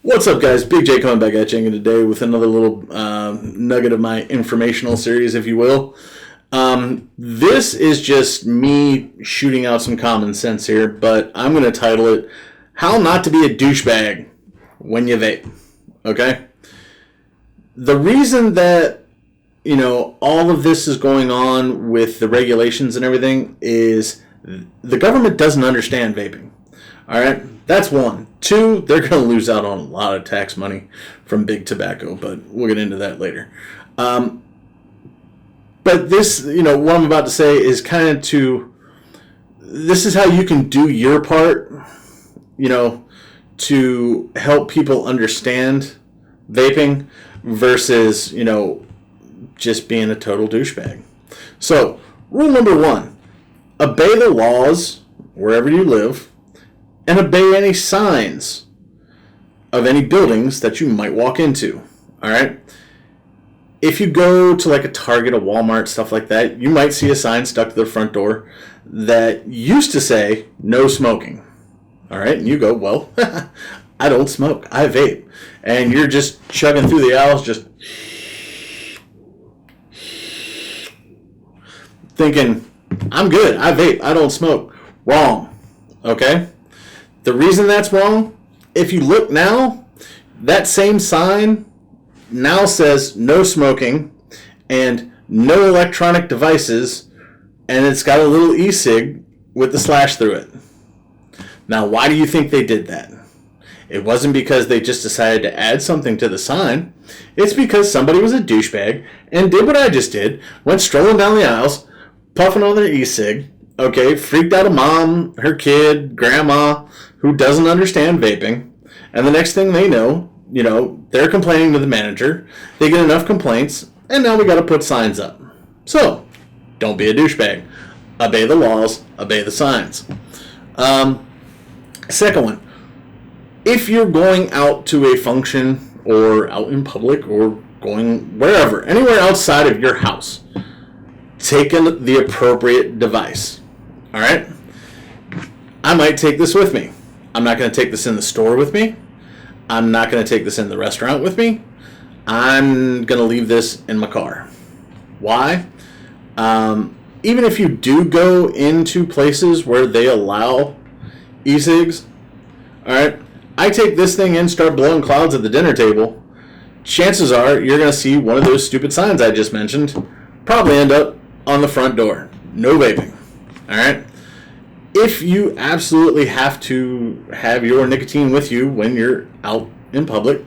What's up, guys? Big J coming back at you today with another little nugget of my informational series, if you will. This is just me shooting out some common sense here, but I'm going to title it, How Not to Be a Douchebag When You Vape. Okay? The reason that, all of this is going on with the regulations and everything is the government doesn't understand vaping. All right? That's one. Two, they're going to lose out on a lot of tax money from big tobacco, but we'll get into that later. But this, what I'm about to say is kind of this is how you can do your part, to help people understand vaping versus, just being a total douchebag. So, rule number one, obey the laws wherever you live, and obey any signs of any buildings that you might walk into. All right? If you go to like a Target, a Walmart, stuff like that, you might see a sign stuck to the front door that used to say, no smoking. All right? And you go, well, I don't smoke. I vape. And you're just chugging through the aisles, just thinking, I'm good. I vape. I don't smoke. Wrong. Okay? The reason that's wrong, if you look now, that same sign now says no smoking and no electronic devices, and it's got a little e-cig with the slash through it. Now, why do you think they did that? It wasn't because they just decided to add something to the sign. It's because somebody was a douchebag and did what I just did, went strolling down the aisles, puffing on their e-cig, okay, freaked out a mom, her kid, grandma, who doesn't understand vaping, and the next thing they know, they're complaining to the manager, they get enough complaints, and now we got to put signs up. So, don't be a douchebag. Obey the laws, obey the signs. Second one, if you're going out to a function or out in public or going wherever, anywhere outside of your house, take the appropriate device. All right? I might take this with me. I'm not going to take this in the store with me. I'm not going to take this in the restaurant with me. I'm going to leave this in my car. Why? Even if you do go into places where they allow e-cigs, all right, I take this thing in, start blowing clouds at the dinner table, chances are you're going to see one of those stupid signs I just mentioned probably end up on the front door. No vaping. All right? If you absolutely have to have your nicotine with you when you're out in public,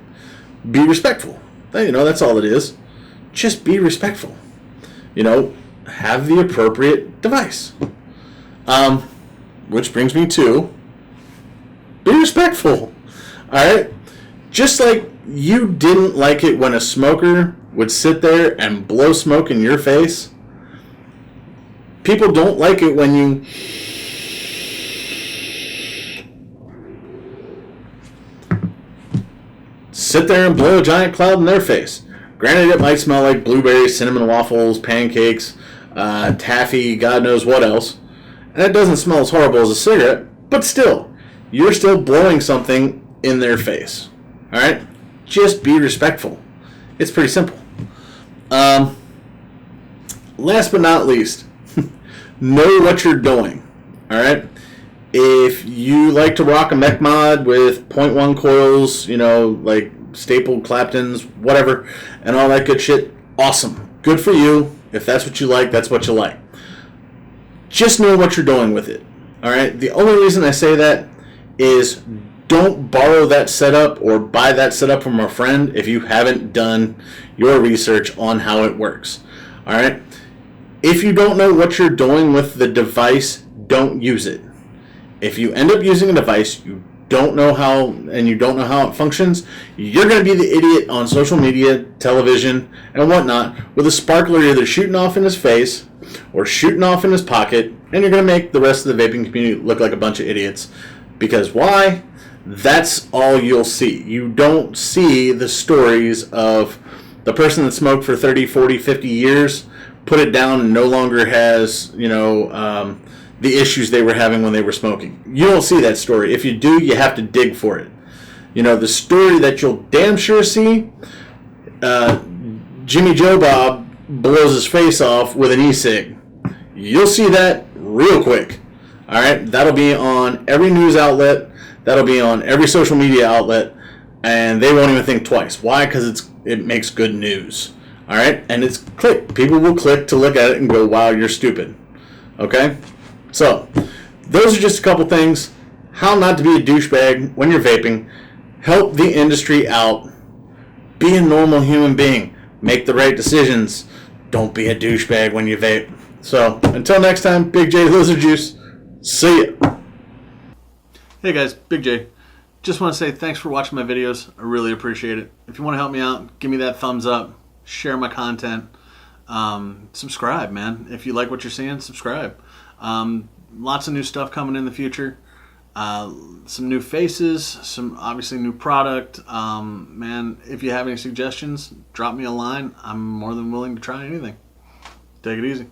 be respectful. That's all it is. Just be respectful. Have the appropriate device. Which brings me to be respectful. All right? Just like you didn't like it when a smoker would sit there and blow smoke in your face, people don't like it when you sit there and blow a giant cloud in their face. Granted, it might smell like blueberries, cinnamon waffles, pancakes, taffy, God knows what else. And it doesn't smell as horrible as a cigarette, but still, you're still blowing something in their face. All right? Just be respectful. It's pretty simple. Last but not least, know what you're doing. All right? If you like to rock a mech mod with .1 coils, like stapled Claptons, whatever, and all that good shit, awesome. Good for you. If that's what you like, that's what you like. Just know what you're doing with it. All right? The only reason I say that is don't borrow that setup or buy that setup from a friend if you haven't done your research on how it works. All right? If you don't know what you're doing with the device, don't use it. If you end up using a device you don't know how it functions, you're going to be the idiot on social media, television, and whatnot with a sparkler either shooting off in his face or shooting off in his pocket, and you're going to make the rest of the vaping community look like a bunch of idiots. Because why? That's all you'll see. You don't see the stories of the person that smoked for 30, 40, 50 years, put it down and no longer has, the issues they were having when they were smoking. You don't see that story. If you do, you have to dig for it. You know, the story that you'll damn sure see, Jimmy Joe Bob blows his face off with an e-cig. You'll see that real quick. All right? That'll be on every news outlet. That'll be on every social media outlet. And they won't even think twice. Why? Because it makes good news. All right? And it's click. People will click to look at it and go, wow, you're stupid. Okay? So, those are just a couple things. How not to be a douchebag when you're vaping. Help the industry out. Be a normal human being. Make the right decisions. Don't be a douchebag when you vape. So, until next time, Big J Lizard Juice. See ya. Hey guys, Big J. Just want to say thanks for watching my videos. I really appreciate it. If you want to help me out, give me that thumbs up. Share my content. Subscribe, man. If you like what you're seeing, subscribe. Lots of new stuff coming in the future. Some new faces, some obviously new product. Man, if you have any suggestions, drop me a line. I'm more than willing to try anything. Take it easy.